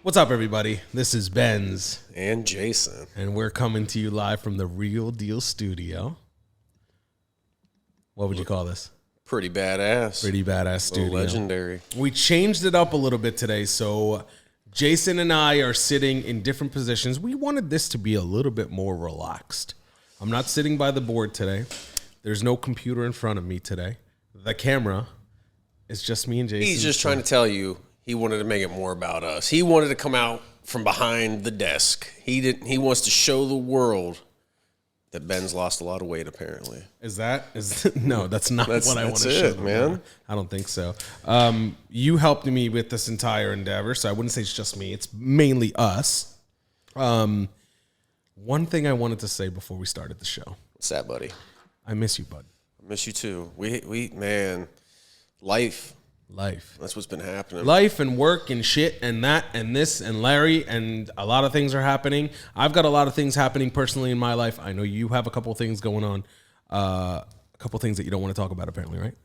What's up, everybody? This is Benz. And Jason. And we're coming to you live from the Real Deal Studio. What would you call this? Pretty badass. Pretty badass studio. Legendary. We changed it up a little bit today, so Jason and I are sitting in different positions. We wanted this to be a little bit more relaxed. I'm not sitting by the board today. There's no computer in front of me today. The camera is just me and Jason. He's just trying to tell you he wanted to make it more about us. He wanted to come out from behind the desk. He wants to show the world that Ben's lost a lot of weight, apparently. No, that's not what I want to show, man. I don't think so. You helped me with this entire endeavor, so I wouldn't say it's just me. It's mainly us. One thing I wanted to say before we started the show. What's that, buddy? I miss you, bud. I miss you too. Man, life. That's what's been happening. Life and work and shit and that and this and Larry and a lot of things are happening. I've got a lot of things happening personally in my life. I know you have a couple of things going on. A couple of things that you don't want to talk about, apparently, right?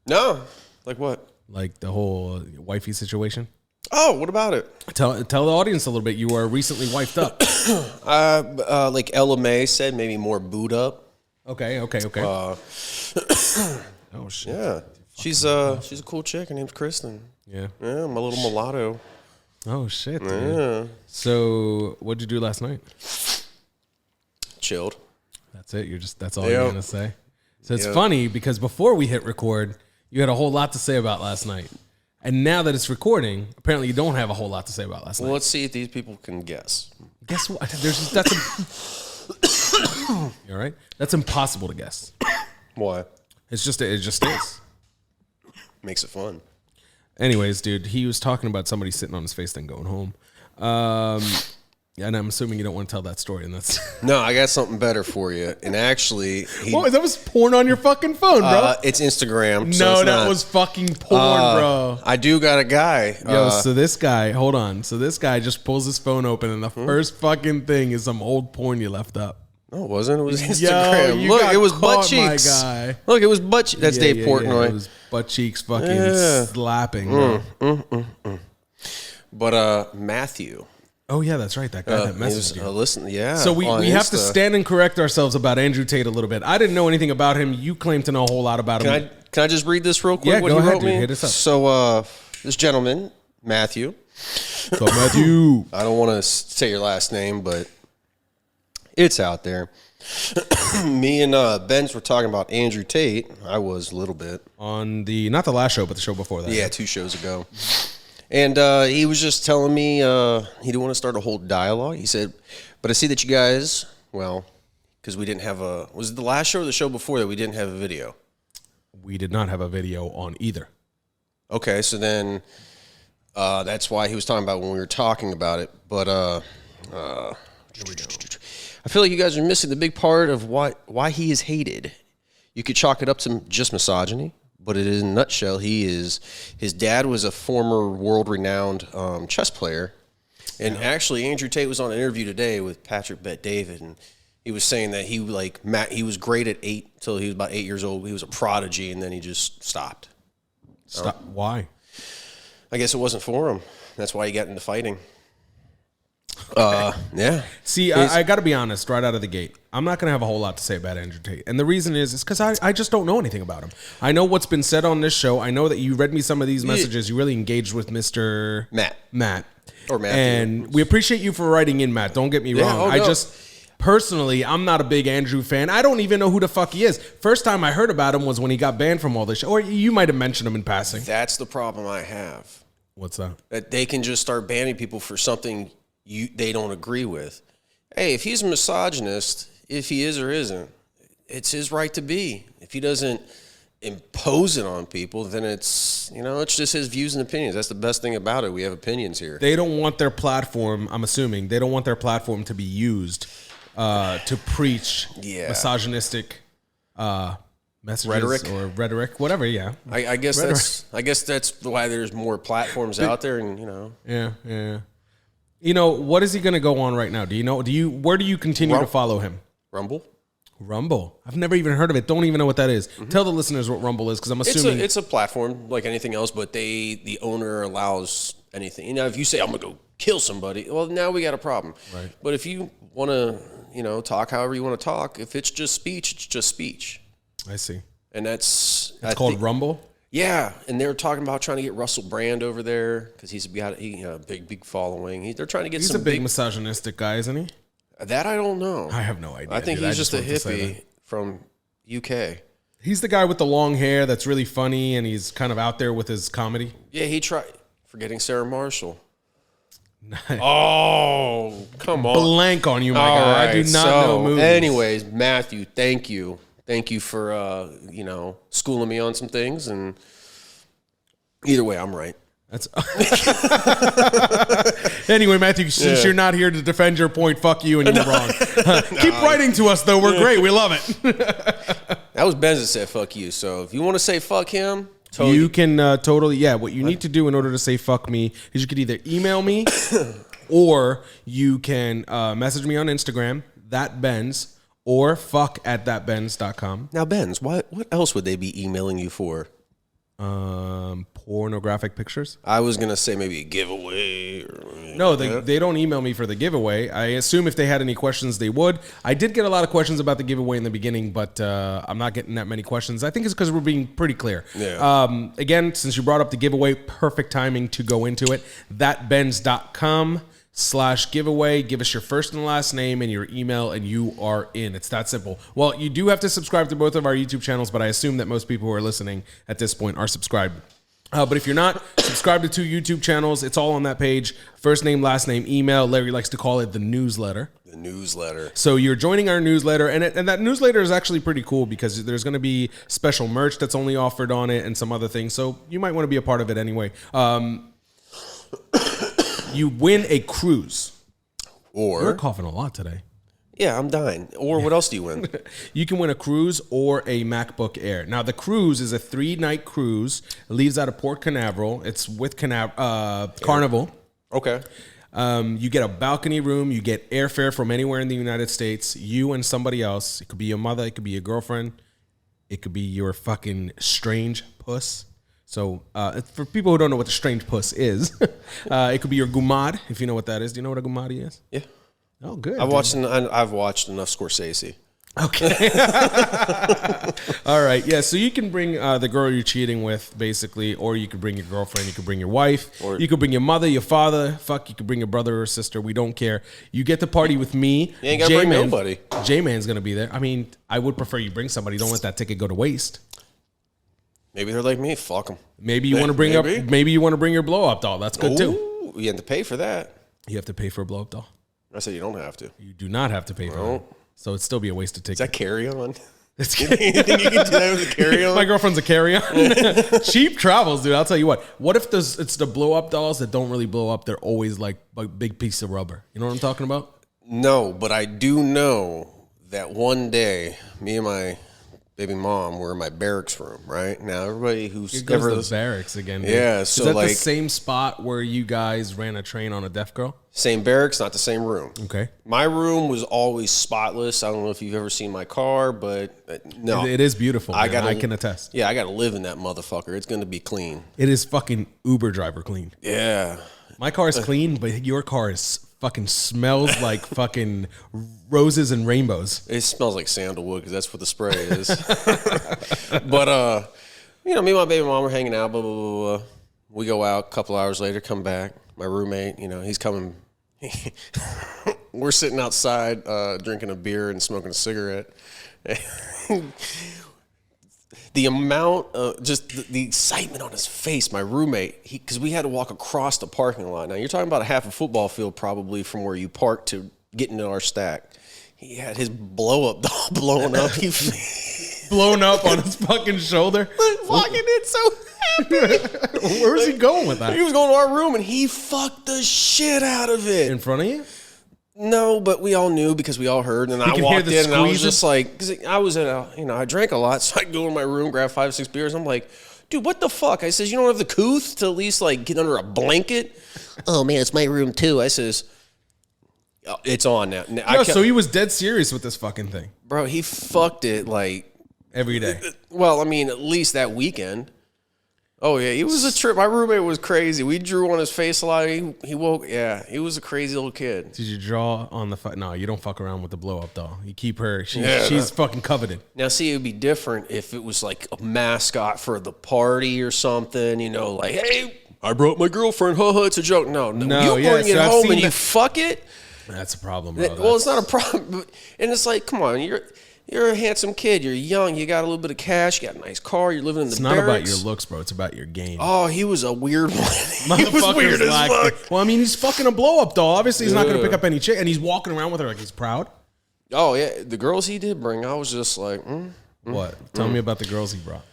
No. Like what? Like the whole wifey situation. Oh, what about it? Tell the audience a little bit. You were recently wifed up. Like Ella May said, maybe more boot up. Okay. Oh shit. Yeah. She's a cool chick. Her name's Kristen. Yeah. Yeah, my little mulatto. Oh shit. Dude. Yeah. So what'd you do last night? Chilled. That's it. That's all you're gonna say. So it's funny because before we hit record, you had a whole lot to say about last night. And now that it's recording, apparently you don't have a whole lot to say about last night. Well, let's see if these people can guess. Guess what? You all right? That's impossible to guess. Why? It just is. Makes it fun. Anyways, dude, he was talking about somebody sitting on his face then going home. And I'm assuming you don't want to tell that story. And that's No, I got something better for you. And actually, that was porn on your fucking phone, bro. It's Instagram. No, that was fucking porn, bro. I do got a guy. Yo, so this guy, hold on. So this guy just pulls his phone open, and the first fucking thing is some old porn you left up. No, it wasn't. It was Instagram. Yo, look, it was caught, butt cheeks. My guy. Look, it was butt cheeks. That's Dave Portnoy. Yeah, it was butt cheeks fucking slapping, bro. But Matthew. Oh, yeah, that's right. That guy that messaged you. Listen, yeah. So we have to stand and correct ourselves about Andrew Tate a little bit. I didn't know anything about him. You claim to know a whole lot about him. Can I just read this real quick? Yeah, what go he ahead, wrote dude. me? Hit us up. So this gentleman, Matthew. So Matthew. I don't want to say your last name, but it's out there. Me and Benz were talking about Andrew Tate. I was a little bit. On not the last show, but the show before that. Yeah, 2 shows ago. And he was just telling me he didn't want to start a whole dialogue. He said, but I see that you guys, well, because we didn't have was it the last show or the show before that we didn't have a video? We did not have a video on either. Okay, so then that's why he was talking about when we were talking about it. But here we go. I feel like you guys are missing the big part of why he is hated. You could chalk it up to just misogyny, but it is in a nutshell. His dad was a former world-renowned chess player. And actually, Andrew Tate was on an interview today with Patrick Bet-David, and he was saying that he was great at 8 until he was about 8 years old. He was a prodigy, and then he just stopped. Why? I guess it wasn't for him. That's why he got into fighting. Yeah. See, I got to be honest right out of the gate. I'm not going to have a whole lot to say about Andrew Tate. And the reason is because I just don't know anything about him. I know what's been said on this show. I know that you read me some of these messages. You really engaged with Mr. Matt. Or Matthew. And we appreciate you for writing in, Matt. Don't get me wrong. I just... Personally, I'm not a big Andrew fan. I don't even know who the fuck he is. First time I heard about him was when he got banned from all this show. Or you might have mentioned him in passing. That's the problem I have. What's that? That they can just start banning people for something they don't agree with. Hey, if he's a misogynist, if he is or isn't, it's his right to be. If he doesn't impose it on people, then it's just his views and opinions. That's the best thing about it. We have opinions here. They don't want their platform, I'm assuming, they don't want their platform to be used to preach misogynistic messages or rhetoric, whatever. Yeah, I guess that's why there's more platforms out there, and Yeah. What is he going to go on right now? Do you know? Where do you continue to follow him? Rumble. I've never even heard of it. Don't even know what that is. Mm-hmm. Tell the listeners what Rumble is, because I'm assuming it's a platform like anything else, but the owner allows anything. If you say I'm gonna go kill somebody, well, now we got a problem. Right. But if you want to, talk however you want to talk, if it's just speech, it's just speech. I see. And it's called Rumble? Yeah, and they're talking about trying to get Russell Brand over there because he's got a big following. They're trying to get He's a big misogynistic guy, isn't he? That I don't know. I have no idea. I think he's just a hippie from UK. He's the guy with the long hair that's really funny, and he's kind of out there with his comedy. Yeah, he tried. Forgetting Sarah Marshall. Oh, come on. Blank on you, my guy. Right, I do not know movies. Anyways, Matthew, thank you. Thank you for, schooling me on some things. And either way, I'm right. That's Anyway, Matthew, since you're not here to defend your point, fuck you and you're wrong. Keep writing to us, though. We're great. We love it. That was Benz that said fuck you. So if you want to say fuck him, you can totally, what you need to do in order to say fuck me is you could either email me or you can message me on Instagram, thatbenz, or fuck@thatbenz.com. Now, Benz, what else would they be emailing you for? Pornographic pictures. I was going to say maybe a giveaway. No, they don't email me for the giveaway. I assume if they had any questions, they would. I did get a lot of questions about the giveaway in the beginning, but I'm not getting that many questions. I think it's because we're being pretty clear. Yeah. Again, since you brought up the giveaway, perfect timing to go into it. Thatbenz.com/giveaway. Give us your first and last name and your email, and you are in. It's that simple. Well, you do have to subscribe to both of our YouTube channels, but I assume that most people who are listening at this point are subscribed. But if you're not, subscribe to 2 YouTube channels. It's all on that page. First name, last name, email. Larry likes to call it the newsletter. The newsletter. So you're joining our newsletter, and that newsletter is actually pretty cool because there's going to be special merch that's only offered on it and some other things. So you might want to be a part of it anyway. You win a cruise. You're coughing a lot today. Yeah, I'm dying. Or what else do you win? You can win a cruise or a MacBook Air. Now, the cruise is a 3-night cruise. It leaves out of Port Canaveral. It's with Carnival. Okay. You get a balcony room. You get airfare from anywhere in the United States. You and somebody else. It could be your mother. It could be your girlfriend. It could be your fucking strange puss. So for people who don't know what the strange puss is, it could be your gumad, if you know what that is. Do you know what a gumadi is? Yeah. Oh, good. I've watched enough Scorsese. Okay. All right. Yeah. So you can bring the girl you're cheating with, basically, or you could bring your girlfriend. You could bring your wife. Or you could bring your mother, your father. Fuck, you could bring your brother or sister. We don't care. You get to party with me. You ain't got to bring nobody. J-Man's going to be there. I mean, I would prefer you bring somebody. Don't let that ticket go to waste. Maybe they're like me. Fuck them. Maybe you want to bring your blow up doll. That's good too. You have to pay for that. You have to pay for a blow up doll. I said you don't have to. You do not have to pay for it. So it'd still be a waste of ticket. Is that carry on? You think you can do that with a carry on? My girlfriend's a carry on. Cheap travels, dude. I'll tell you what. What if it's the blow up dolls that don't really blow up? They're always like a big piece of rubber. You know what I'm talking about? No, but I do know that one day, me and my baby mom were in my barracks room, right? Now, everybody who's ever... Here goes the barracks again, dude. Yeah, so is that like... the same spot where you guys ran a train on a deaf girl? Same barracks, not the same room. Okay. My room was always spotless. I don't know if you've ever seen my car, but no. It is beautiful. I can attest. Yeah, I got to live in that motherfucker. It's going to be clean. It is fucking Uber driver clean. Yeah. My car is clean, but your car is fucking smells like fucking roses and rainbows. It smells like sandalwood because that's what the spray is. But, me and my baby mom were hanging out, blah, blah, blah, blah. We go out a couple hours later, come back. My roommate, he's coming. We're sitting outside drinking a beer and smoking a cigarette. The amount of just the excitement on his face, my roommate, because we had to walk across the parking lot. Now, you're talking about a half a football field probably from where you parked to get into our stack. He had his blow-up doll blowing up. Blown up on his fucking shoulder. Fucking it so happy. Where's he going with that? He was going to our room and he fucked the shit out of it. In front of you? No, but we all knew because we all heard. And I walked in and I was just like, because I was I drank a lot. So I go in my room, grab 5, 6 beers. I'm like, dude, what the fuck? I says, you don't have the couth to at least like get under a blanket? Oh man, it's my room too. I says, it's on now. So he was dead serious with this fucking thing. Bro, he fucked it like every day. Well, I mean, at least that weekend. Oh yeah, he was a trip. My roommate was crazy. We drew on his face a lot. He woke. Yeah, he was a crazy little kid. Did you draw on the? No, you don't fuck around with the blow up doll. You keep her. She's fucking coveted. Now, see, it would be different if it was like a mascot for the party or something. You know, like, hey, I brought my girlfriend. Haha, it's a joke. No, you bring it home and you fuck it. That's a problem, bro. Well, it's not a problem, and it's like, come on, You're a handsome kid. You're young. You got a little bit of cash. You got a nice car. You're living in the barracks. It's not about your looks, bro. It's about your game. Oh, he was a weird one. He was weird as fuck. Well, I mean, he's fucking a blow-up doll. Obviously, he's not going to pick up any chick, and he's walking around with her like he's proud. Oh, yeah. The girls he did bring, I was just like, What? Tell me about the girls he brought.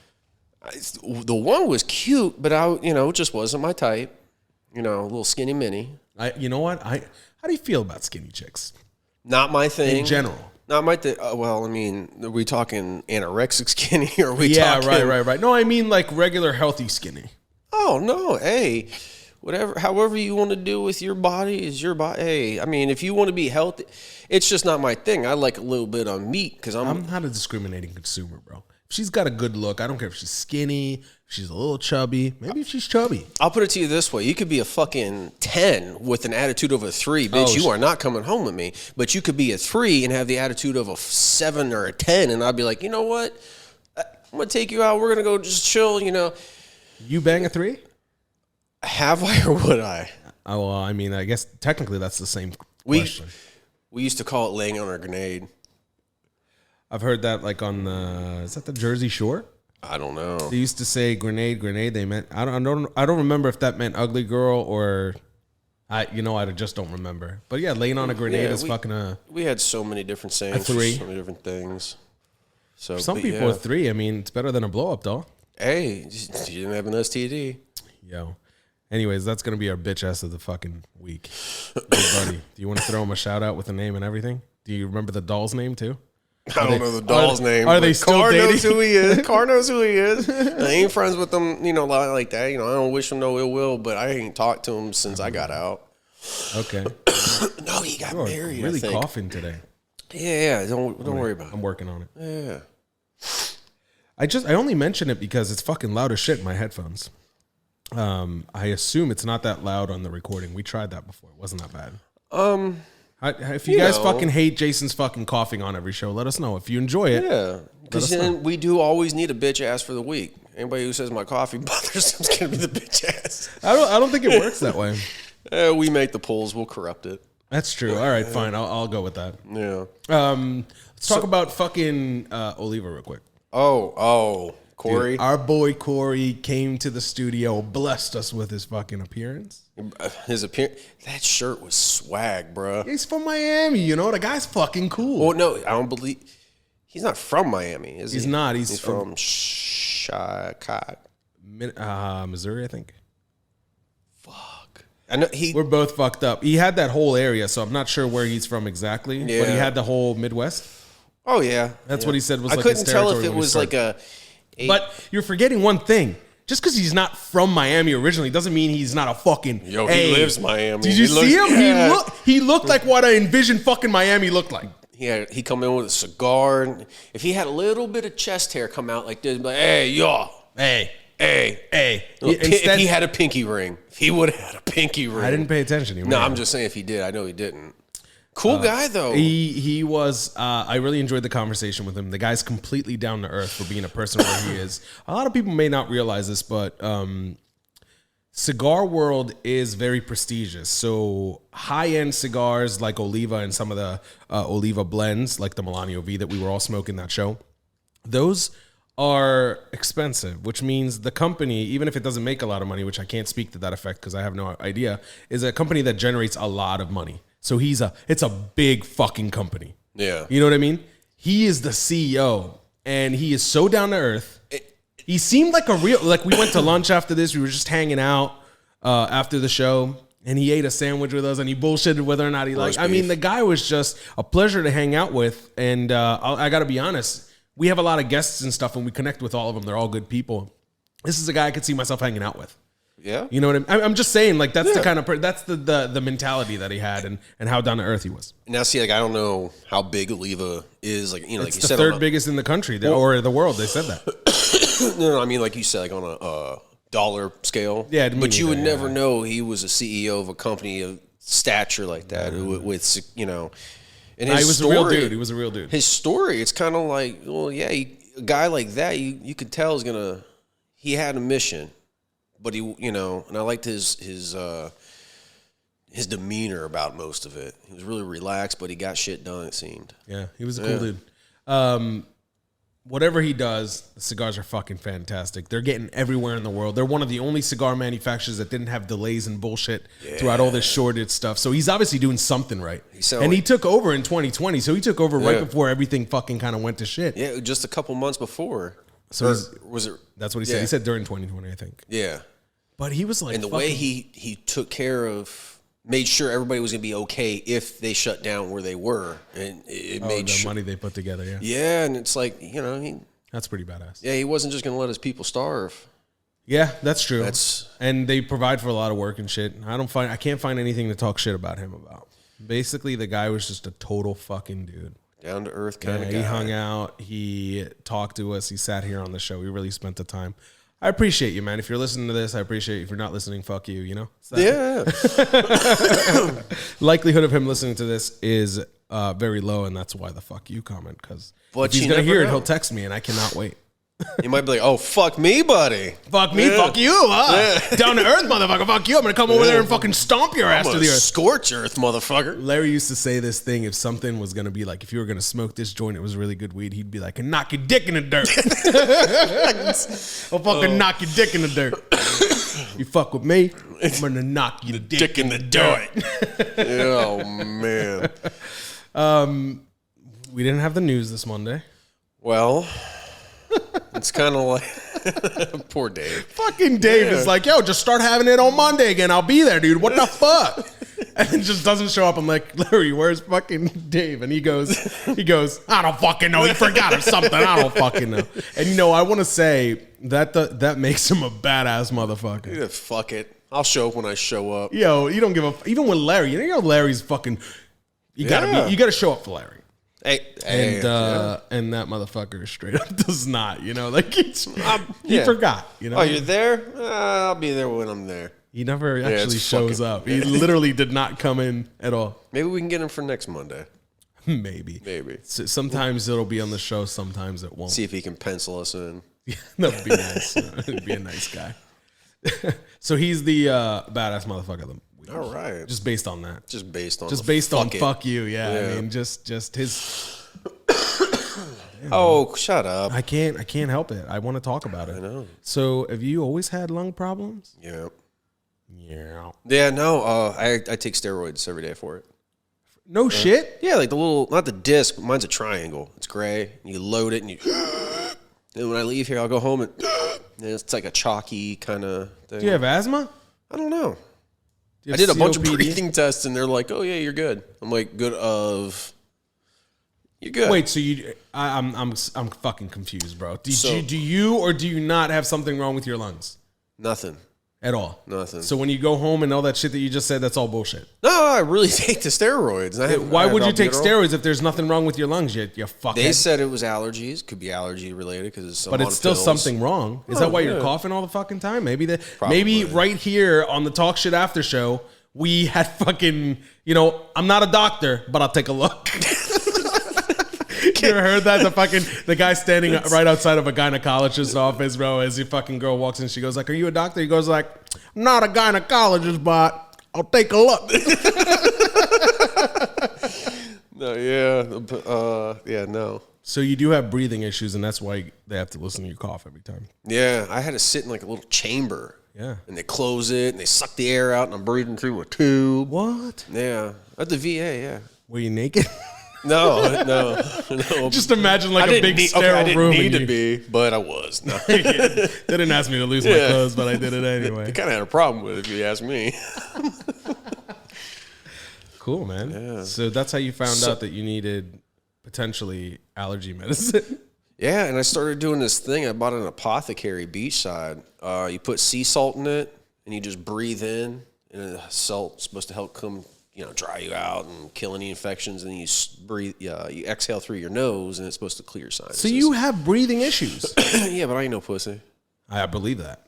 The one was cute, but it just wasn't my type. A little skinny mini. You know what? How do you feel about skinny chicks? Not my thing. In general. Not my thing. Well, I mean, are we talking anorexic skinny or are we talking? Yeah, right. No, I mean like regular healthy skinny. Oh, no. Hey, however you want to do with your body is your body. Hey, I mean, if you want to be healthy, it's just not my thing. I like a little bit of meat because I'm not a discriminating consumer, bro. If she's got a good look, I don't care if she's skinny, if she's a little chubby. Maybe if she's chubby. I'll put it to you this way. You could be a fucking 10 with an attitude of a 3. Bitch, you are not coming home with me. But you could be a 3 and have the attitude of a 7 or a 10. And I'd be like, you know what? I'm going to take you out. We're going to go just chill, You bang a 3? Have I or would I? Oh, well, I mean, I guess technically that's the same question. We used to call it laying on a grenade. I've heard that like on is that the Jersey Shore? I don't know. They used to say grenade. They meant I don't remember if that meant ugly girl or I just don't remember. But yeah, laying on a grenade is fucking a. We had so many different sayings. A 3. So many different things. So for some people, a 3. I mean, it's better than a blow up doll. Hey, you didn't have an STD. Yo. Anyways, that's gonna be our bitch ass of the fucking week. Hey, buddy, do you want to throw him a shout out with the name and everything? Do you remember the doll's name too? I don't know the doll's name. Are they still Carr dating? knows who he is. Carr knows who he is. I ain't friends with him, like that. I don't wish him no ill will, but I ain't talked to him since I got out. Okay. No, he got married. Really coughing today. Yeah. Don't worry about it. I'm working on it. Yeah. I only mention it because it's fucking loud as shit in my headphones. I assume it's not that loud on the recording. We tried that before. It wasn't that bad. If you guys fucking hate Jason's fucking coughing on every show, let us know. If you enjoy it, yeah, because then we do always need a bitch ass for the week. Anybody who says my coffee bothers them is gonna be the bitch ass. I don't think it works that way. We make the polls. We'll corrupt it. That's true. All right, fine. I'll go with that. Yeah. Let's talk about fucking Oliva real quick. Oh, Corey. Dude, our boy Corey came to the studio, blessed us with his fucking appearance. His appearance. That shirt was swag, bro. He's from Miami, the guy's fucking cool. Well, no, I don't believe he's not from Miami, is he? He's not. He's from Chicago, Missouri, I think. Fuck. I know we're both fucked up. He had that whole area, so I'm not sure where he's from exactly. Yeah. But he had the whole Midwest. Oh yeah, that's what he said was. I like couldn't his tell if it was like a. But you're forgetting one thing. Just because he's not from Miami originally doesn't mean he's not a fucking. Yo, he lives Miami. Did you see him? Yeah. He looked like what I envisioned fucking Miami looked like. He come in with a cigar. And if he had a little bit of chest hair come out like this, like, hey, yo, hey. If he had a pinky ring, if he would have had a pinky ring. I didn't pay attention. No, I'm just saying if he did. I know he didn't. Cool guy, though. He was, I really enjoyed the conversation with him. The guy's completely down to earth for being a person where he is. A lot of people may not realize this, but cigar world is very prestigious. So high-end cigars like Oliva and some of the Oliva blends, like the Melanio V that we were all smoking that show, those are expensive, which means the company, even if it doesn't make a lot of money, which I can't speak to that effect because I have no idea, is a company that generates a lot of money. So it's a big fucking company. Yeah. You know what I mean? He is the CEO and he is so down to earth. He seemed like we went to lunch after this. We were just hanging out after the show and he ate a sandwich with us and he bullshitted whether or not he liked. I mean, the guy was just a pleasure to hang out with. And I got to be honest, we have a lot of guests and stuff and we connect with all of them. They're all good people. This is a guy I could see myself hanging out with. Yeah, you know what I mean? I'm just saying, like that's the kind of that's the mentality that he had and how down to earth he was. Now, see, like I don't know how big Oliva is, like it's like you the said, third biggest in the country or the world. They said that. No, I mean, like you said, like on a dollar scale. Yeah, but you would never know he was a CEO of a company of stature like that. With you know, and his he was story, a real dude. He was a real dude. His story, it's kind of like, well, yeah, a guy like that, you could tell he had a mission, but he, you know, and I liked his demeanor about most of it. He was really relaxed, but he got shit done, it seemed. Yeah, he was a cool dude. Whatever he does, the cigars are fucking fantastic. They're getting everywhere in the world. They're one of the only cigar manufacturers that didn't have delays and bullshit throughout all this shortage stuff. So he's obviously doing something right. And he took over in 2020. So he took over right before everything fucking kind of went to shit. Yeah, just a couple months before. So was it? That's what he said. He said during 2020, I think. Yeah. But he was like, and the way he took care of. Made sure everybody was going to be okay if they shut down where they were, and it made the money they put together. Yeah, yeah, and it's like, you know, that's pretty badass. Yeah, he wasn't just going to let his people starve. Yeah, that's true. And they provide for a lot of work and shit. I can't find anything to talk shit about him about. Basically, the guy was just a total fucking dude, down to earth kind of guy. He hung out, he talked to us, he sat here on the show. We really spent the time. I appreciate you, man. If you're listening to this, I appreciate you. If you're not listening, fuck you, you know? Yeah. Likelihood of him listening to this is very low, and that's why the fuck you comment, because if he's going to hear it, he'll text me, and I cannot wait. You might be like, oh, fuck me, buddy. Fuck me, fuck you, huh? Yeah. Down to earth, motherfucker, fuck you. I'm going to come over there and fucking stomp your ass to the earth. Scorch earth, motherfucker. Larry used to say this thing, if something was going to be like, if you were going to smoke this joint, it was really good weed, he'd be like, and knock your dick in the dirt. I'll fucking knock your dick in the dirt. You fuck with me, I'm going to knock your dick in the dirt. Oh, man. We didn't have the news this Monday. Well... It's kind of like poor Dave. Fucking Dave is like, yo, just start having it on Monday again. I'll be there, dude. What the fuck? And it just doesn't show up. I'm like, Larry, where's fucking Dave? And he goes, I don't fucking know. He forgot or something. I don't fucking know. And you know, I want to say that makes him a badass motherfucker. Yeah, fuck it. I'll show up when I show up. Yo, you don't give a even with Larry. You know, Larry's fucking. You gotta show up for Larry. And that motherfucker straight up does not, you know, like he forgot, you know. Oh, you're there? I'll be there when I'm there. He never actually shows up. He literally did not come in at all. Maybe we can get him for next Monday. Maybe. So sometimes it'll be on the show, sometimes it won't. See if he can pencil us in. Yeah, that would be nice. He'd be a nice guy. So he's the badass motherfucker of the week. All right. Just based on that. Just based on fuck you. Yeah. I mean, just his. Oh, shut up. I can't help it. I want to talk about it. I know. So have you always had lung problems? Yeah. Yeah, no. I take steroids every day for it. No shit? Yeah, like the little, not the disc. Mine's a triangle. It's gray. And you load it and you. And when I leave here, I'll go home and it's like a chalky kind of thing. Do you have asthma? I don't know. I did a bunch of breathing tests, and they're like, "Oh yeah, you're good." I'm like, "Good of." You're good. Wait, so I'm fucking confused, bro. Do you or do you not have something wrong with your lungs? Nothing. At all? Nothing. So when you go home and all that shit that you just said, that's all bullshit? No, I really take the steroids. Why would you take steroids if there's nothing wrong with your lungs yet? You fuckhead. They said it was allergies. Could be allergy related because it's but it's still something wrong. Is that why you're coughing all the fucking time? Maybe right here on the Talk Shit After show, we had fucking, you know, I'm not a doctor, but I'll take a look. You ever heard that? The guy standing right outside of a gynecologist's office, bro, as the fucking girl walks in, she goes like, "Are you a doctor?" He goes like, "I'm not a gynecologist, but I'll take a look." No. So you do have breathing issues, and that's why they have to listen to you cough every time. Yeah, I had to sit in like a little chamber. Yeah. And they close it, and they suck the air out, and I'm breathing through a tube. What? Yeah. At the VA, yeah. Were you naked? No. Just imagine like a big sterile room. I didn't need to be, but I was. No. They didn't ask me to lose my clothes, but I did it anyway. They kind of had a problem with it, if you ask me. Cool, man. Yeah. So that's how you found out that you needed potentially allergy medicine. Yeah, and I started doing this thing. I bought an apothecary beachside. You put sea salt in it, and you just breathe in, and the salt's supposed to help dry you out and kill any infections, and then you breathe. You exhale through your nose, and it's supposed to clear your sinuses. So you have breathing issues. Yeah, but I ain't no pussy. I believe that.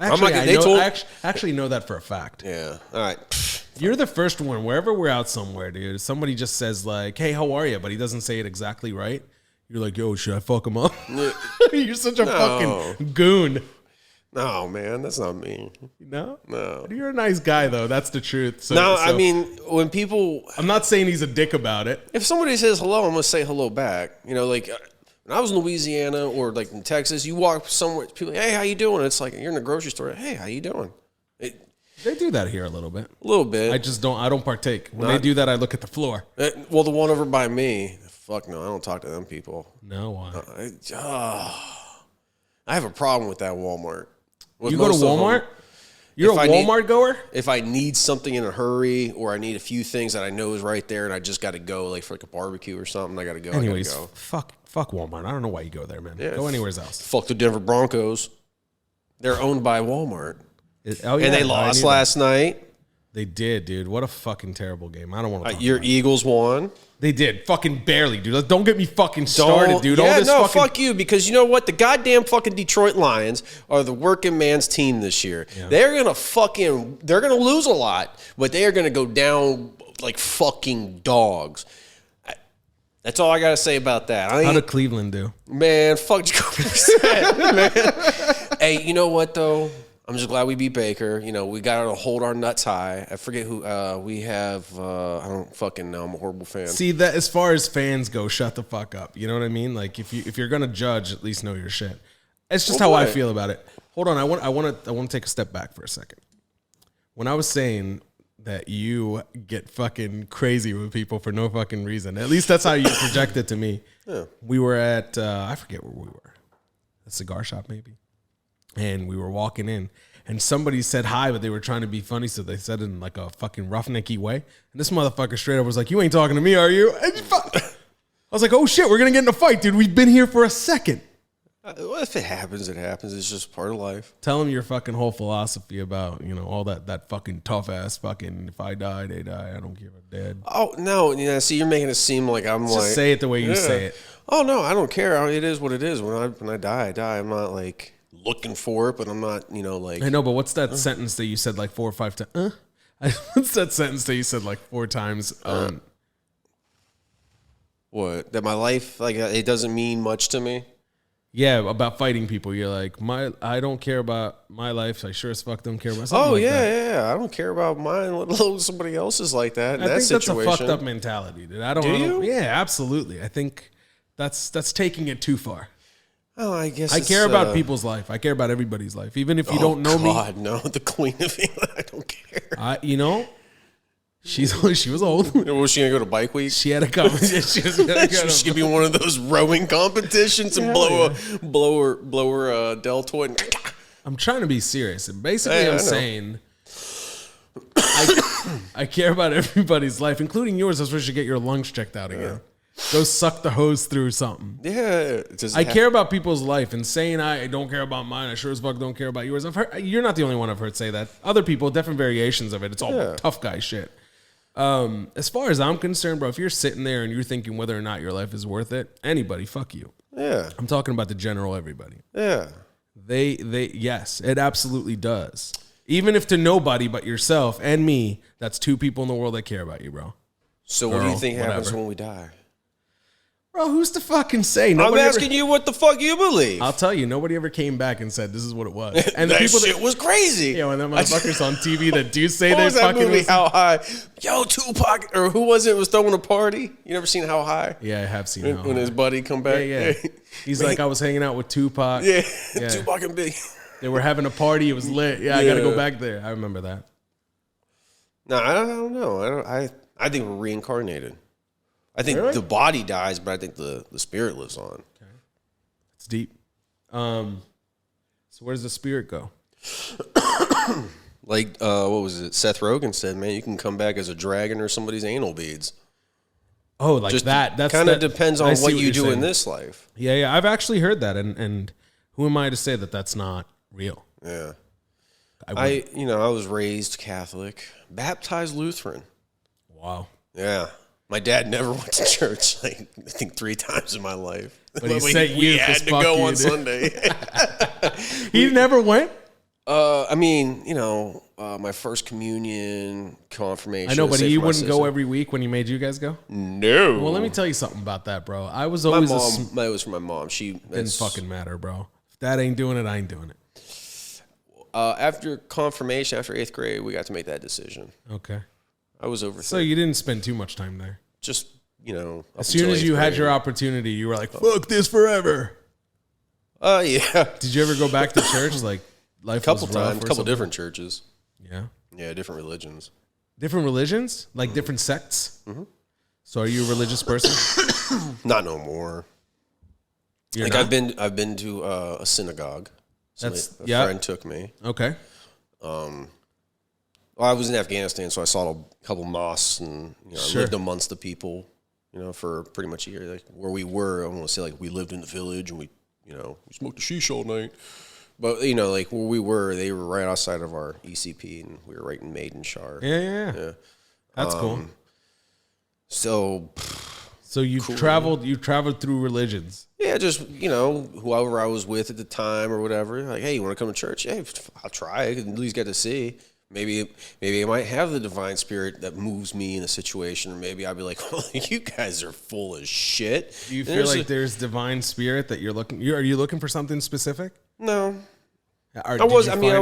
Actually, they told. I actually know that for a fact. Yeah. All right. You're the first one. Wherever we're out somewhere, dude, somebody just says like, "Hey, how are you?" But he doesn't say it exactly right. You're like, "Yo, should I fuck him up?" You're such a fucking goon. No, man, that's not me. No? No. You're a nice guy, though. That's the truth. I mean, when people... I'm not saying he's a dick about it. If somebody says hello, I'm going to say hello back. You know, like, when I was in Louisiana or, like, in Texas, you walk somewhere, people, hey, how you doing? It's like, you're in a grocery store, hey, how you doing? They do that here a little bit. A little bit. I don't partake. When they do that, I look at the floor. Well, the one over by me, fuck no, I don't talk to them people. No, why? I have a problem with that Walmart. You go to Walmart? You're a Walmart goer? If I need something in a hurry or I need a few things that I know is right there and I just got to go, like for like a barbecue or something, I got to go. Anyways, I gotta go. fuck Walmart. I don't know why you go there, man. Yeah, go anywhere else. Fuck the Denver Broncos. They're owned by Walmart. And they lost last night. They did, dude. What a fucking terrible game. I don't want to talk Your about it. Eagles won. They did. Fucking barely, dude. Don't get me fucking started, dude. Yeah, fuck you. Because you know what? The goddamn fucking Detroit Lions are the working man's team this year. Yeah. They're going to lose a lot, but they are going to go down like fucking dogs. That's all I got to say about that. How did Cleveland do? Man, fuck Jacoby Brissett, man. Hey, you know what, though? I'm just glad we beat Baker. You know, we got to hold our nuts high. I forget who we have. I don't fucking know. I'm a horrible fan. See, that as far as fans go, shut the fuck up. You know what I mean? Like if you're gonna judge, at least know your shit. It's just how I feel about it. Hold on, I want to take a step back for a second. When I was saying that you get fucking crazy with people for no fucking reason, at least that's how you project it to me. Yeah. We were at I forget where we were, a cigar shop maybe. And we were walking in, and somebody said hi, but they were trying to be funny, so they said it in like a fucking roughnecky way. And this motherfucker straight up was like, "You ain't talking to me, are you?" I was like, "Oh shit, we're gonna get in a fight, dude. We've been here for a second." Well, if it happens, it happens. It's just part of life. Tell him your fucking whole philosophy about, you know, all that fucking tough ass fucking, if I die, they die. I don't care if I'm dead. Oh no, see, you're making it seem like I'm just like, say it the way you say it. Oh no, I don't care. It is what it is. When I die, I die. I'm not like looking for it, but I'm not, you know, like. I know, but what's that sentence that you said like 4 or 5 times? What's that sentence that you said like 4 times? What? That my life, like, it doesn't mean much to me? Yeah, about fighting people. You're like, I don't care about my life. I sure as fuck don't care about something like that. Yeah. I don't care about mine, let alone somebody else's like that. I think that's a fucked up mentality, dude. Do you? Yeah, absolutely. I think that's taking it too far. Oh, I guess I care about people's life. I care about everybody's life. Even if you don't know me. God, no. The Queen of England, I don't care. You know, she was old. Was she going to go to Bike Week? She had a competition. She was going to be one of those rowing competitions and blow her deltoid. I'm trying to be serious. And basically, I'm saying I care about everybody's life, including yours. That's where you should get your lungs checked out again. Go suck the hose through something. Yeah. I care about people's life, and saying I don't care about mine, I sure as fuck don't care about yours. I've heard, you're not the only one I've heard say that. Other people, different variations of it. It's all tough guy shit. As far as I'm concerned, bro, if you're sitting there and you're thinking whether or not your life is worth it, anybody, fuck you. Yeah. I'm talking about the general everybody. Yeah. Yes, it absolutely does. Even if to nobody but yourself and me, that's 2 people in the world that care about you, bro. So what do you think happens when we die? Bro, who's to fucking say? I'm asking you what the fuck you believe. I'll tell you, nobody ever came back and said this is what it was. And that shit was crazy. Yeah, when them motherfuckers on TV that do say what they was that fucking movie, How High? Yo, Tupac, or who was it was throwing a party? You never seen How High? Yeah, I have seen How High. When his buddy come back? Yeah. He's like, I was hanging out with Tupac. Yeah. Tupac and Big. They were having a party. It was lit. Yeah, I got to go back there. I remember that. No, I don't know. I think we're reincarnated. I think the body dies, but I think the spirit lives on. Okay. It's deep. So where does the spirit go? Like, what was it? Seth Rogen said, man, you can come back as a dragon or somebody's anal beads. Oh, like just that. That's kind of depends on what you do saying. In this life. Yeah. I've actually heard that. And who am I to say that that's not real? Yeah. I was raised Catholic, baptized Lutheran. Wow. Yeah. My dad never went to church, like, I think 3 times in my life. But he sent you had to go on Sunday. He never went? I mean, my first communion, confirmation. I know, but say you for my wouldn't go sister. every week when he made you guys go? No. Well, let me tell you something about that, bro. I was My always mom. It was for my mom. She didn't fucking matter, bro. If that ain't doing it, I ain't doing it. After confirmation, after 8th grade, we got to make that decision. Okay. I was over. So you didn't spend too much time there. Just as soon as you had your opportunity, you were like, "Fuck this forever." Yeah. Did you ever go back to church? Like life A couple was rough times, or a couple something? different churches. Yeah. Yeah, different religions. Different religions, like different sects. Mm-hmm. So, are you a religious person? Not no more. You're like not? I've been to a synagogue. A friend took me. Okay. Well, I was in Afghanistan, so I saw a couple mosques, and I lived amongst the people. For pretty much a year. Like where we were, I want to say like we lived in the village, and we smoked the sheesh all night. But like where we were, they were right outside of our ECP, and we were right in Maiden Shar. Yeah. That's cool. So you traveled. You traveled through religions. Yeah, just whoever I was with at the time or whatever. Like, hey, you want to come to church? Hey, I'll try. I can at least get to see. Maybe I might have the divine spirit that moves me in a situation, or maybe I'll be like, "Oh, you guys are full of shit." Do you feel like there's divine spirit that you're looking? Are you looking for something specific? No. I'm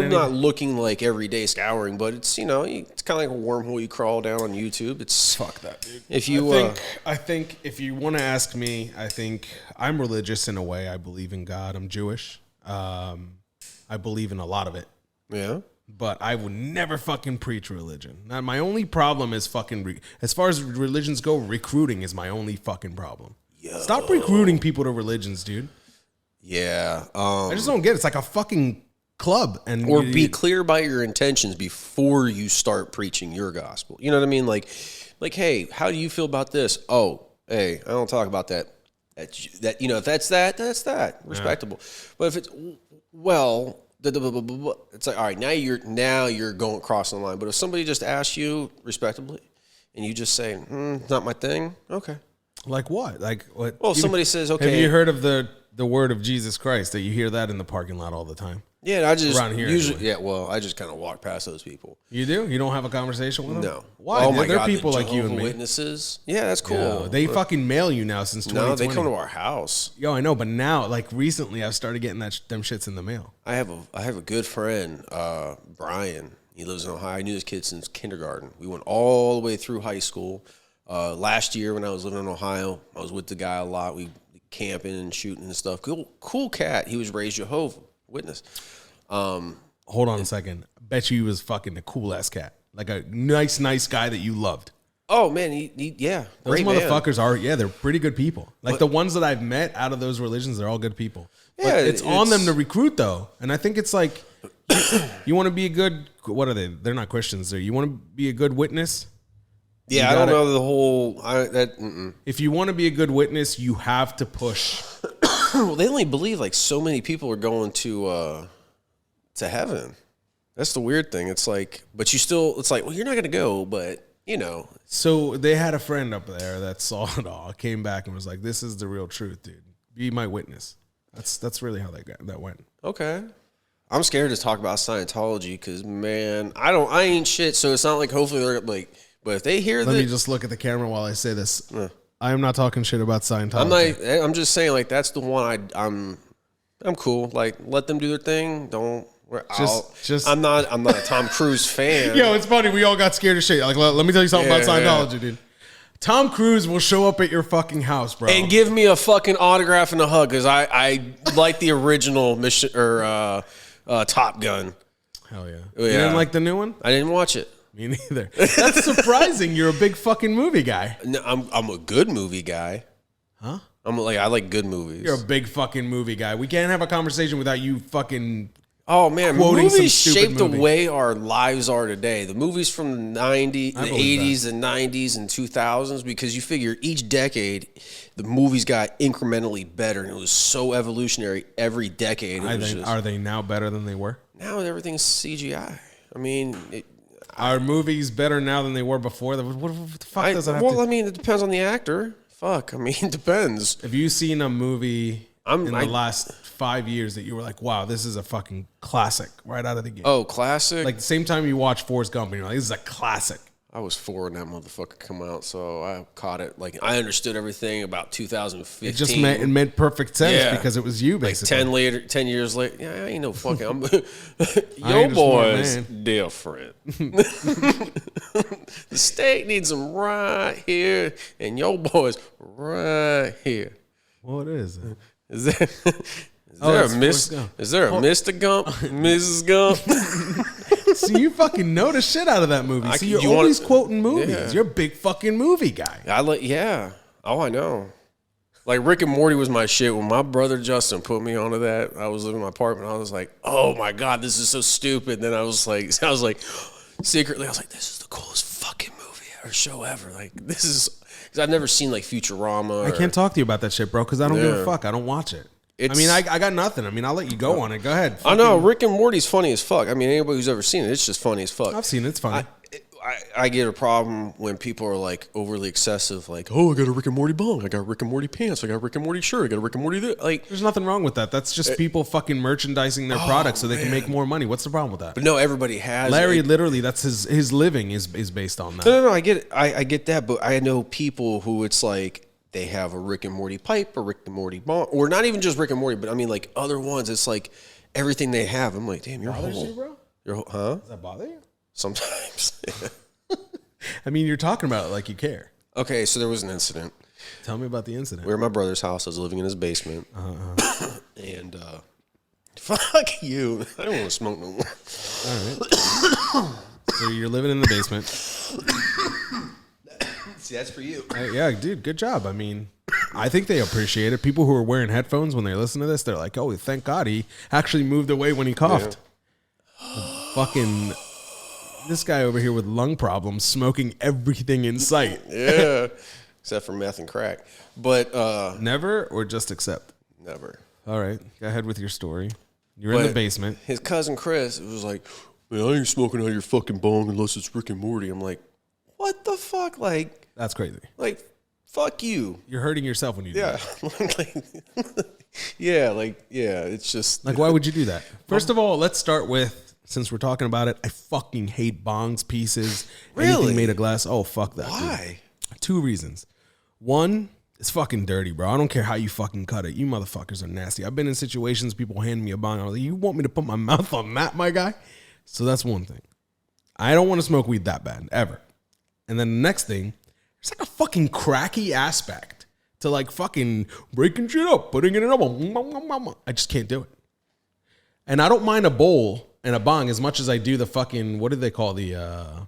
not looking like every day scouring, but it's it's kind of like a wormhole you crawl down on YouTube. It's fuck that, dude. If you, I think if you want to ask me, I think I'm religious in a way. I believe in God. I'm Jewish. I believe in a lot of it. Yeah. But I would never fucking preach religion. Now, my only problem is fucking as far as religions go, recruiting is my only fucking problem. Stop recruiting people to religions, dude. Yeah. I just don't get it. It's like a fucking club. Or be clear about your intentions before you start preaching your gospel. You know what I mean? Like, hey, how do you feel about this? Oh, hey, I don't talk about that. That if that's that. Respectable. But if it's it's like, all right, now you're going crossing the line. But if somebody just asks you respectably and you just say, it's not my thing, okay. Like what? Like what? Well, somebody says, okay. Have you heard of the word of Jesus Christ? That you hear that in the parking lot all the time. Yeah, I just around here usually anyway. I just kind of walk past those people. You do? You don't have a conversation with them? No. Why? Oh my They're God, people the like you and me. Witnesses. Yeah, that's cool. Yeah, they fucking mail you now since 2020. No, they come to our house. Yo, I know, but now, like recently, I've started getting them shits in the mail. I have a good friend, Brian. He lives in Ohio. I knew this kid since kindergarten. We went all the way through high school. Last year when I was living in Ohio, I was with the guy a lot. We camping and shooting and stuff. Cool cat. He was raised Jehovah's Witness. Hold on a second. I bet you he was fucking a cool ass cat. Like a nice guy that you loved. Oh man, yeah. Those motherfuckers they're pretty good people. Like the ones that I've met out of those religions, they're all good people. Yeah, but it's on them to recruit though. And I think it's like you want to be a good, what are they? They're not Christians. You want to be a good witness? Yeah, I don't know the whole If you want to be a good witness, you have to push. Well, they only believe like so many people are going to heaven. That's the weird thing. It's like, but you still, it's like, well, you're not going to go, but So they had a friend up there that saw it all, came back and was like, "This is the real truth, dude. Be my witness." That's really how that went. Okay. I'm scared to talk about Scientology because, man, I ain't shit. So it's not like hopefully they're like, but if they hear that, let me just look at the camera while I say this. I am not talking shit about Scientology. I'm just saying like that's the one I'm cool. Like let them do their thing. Don't. I'm not a Tom Cruise fan. Yo, it's funny. We all got scared of shit. Like, let me tell you something about Scientology, dude. Tom Cruise will show up at your fucking house, bro, and give me a fucking autograph and a hug because I like the original mission or Top Gun. Hell yeah. You didn't like the new one? I didn't watch it. Me neither. That's surprising. You're a big fucking movie guy. No, I'm a good movie guy. Huh? I like good movies. You're a big fucking movie guy. We can't have a conversation without you fucking. Oh man, movies shaped the way our lives are today. The movies from the 80s, the 90s, and 2000s, because you figure each decade, the movies got incrementally better, and it was so evolutionary every decade. Are they now better than they were? Now everything's CGI. I mean, are movies better now than they were before? What the fuck does that have to? Well, I mean, it depends on the actor. Fuck, I mean, it depends. Have you seen a movie? in the last 5 years that you were like, wow, this is a fucking classic right out of the gate? Oh, classic? Like the same time you watch Forrest Gump and you're like, this is a classic. I was 4 when that motherfucker come out, so I caught it. Like, I understood everything about 2015. It just meant perfect sense because it was you, basically. Like 10 years later, yeah, I ain't no fucking... Yo boys different. The state needs them right here, and yo boys right here. What is it? Is there a Mr. Gump, Mrs. Gump? See, you fucking know the shit out of that movie. See, you're always quoting movies. Yeah. You're a big fucking movie guy. Oh, I know. Like Rick and Morty was my shit. When my brother Justin put me onto that, I was living in my apartment. I was like, oh my God, this is so stupid. Then I was like, secretly, I was like, this is the coolest fucking movie or show ever. Like, this is, because I've never seen like Futurama. I can't talk to you about that shit, bro, because I don't give a fuck. I don't watch it. I got nothing. I mean, I'll let you go on it. Go ahead. I know. Rick and Morty's funny as fuck. I mean, anybody who's ever seen it, it's just funny as fuck. I've seen it. It's funny. I get a problem when people are like overly excessive. Like, oh, I got a Rick and Morty bong. I got Rick and Morty pants. I got Rick and Morty shirt. I got a Rick and Morty this. Like, there's nothing wrong with that. That's just people fucking merchandising their products so they can make more money. What's the problem with that? But no, everybody has. Larry, literally, that's his living is based on that. No, I get it. I get that. But I know people who it's like, they have a Rick and Morty pipe or Rick and Morty bong, or not even just Rick and Morty, but I mean like other ones. It's like everything they have. I'm like, damn, you're whole. You, bro? Huh? Does that bother you? Sometimes. I mean, you're talking about it like you care. Okay, so there was an incident. Tell me about the incident. We were at my brother's house. I was living in his basement. And fuck you. I don't want to smoke no more. All right. So you're living in the basement. See, that's for you. Yeah, dude, good job. I mean, I think they appreciate it. People who are wearing headphones when they listen to this, they're like, oh, thank God he actually moved away when he coughed. Yeah. Fucking this guy over here with lung problems, smoking everything in sight. Yeah, except for meth and crack. But never or just accept? Never. All right, go ahead with your story. You're in the basement. His cousin Chris was like, man, I ain't smoking out of your fucking bong unless it's Rick and Morty. I'm like, what the fuck? Like, that's crazy. Like, fuck you. You're hurting yourself when you do that. Yeah, it's just... Like, why would you do that? First of all, let's start with, since we're talking about it, I fucking hate bongs, pieces, anything made of glass. Oh, fuck that. Why? Dude. 2 reasons. One, it's fucking dirty, bro. I don't care how you fucking cut it. You motherfuckers are nasty. I've been in situations, people hand me a bong. I was like, you want me to put my mouth on that, my guy? So that's one thing. I don't want to smoke weed that bad, ever. And then the next thing, there's like a fucking cracky aspect to like fucking breaking shit up, putting it in a... I just can't do it. And I don't mind a bowl and a bong as much as I do the fucking, what do they call the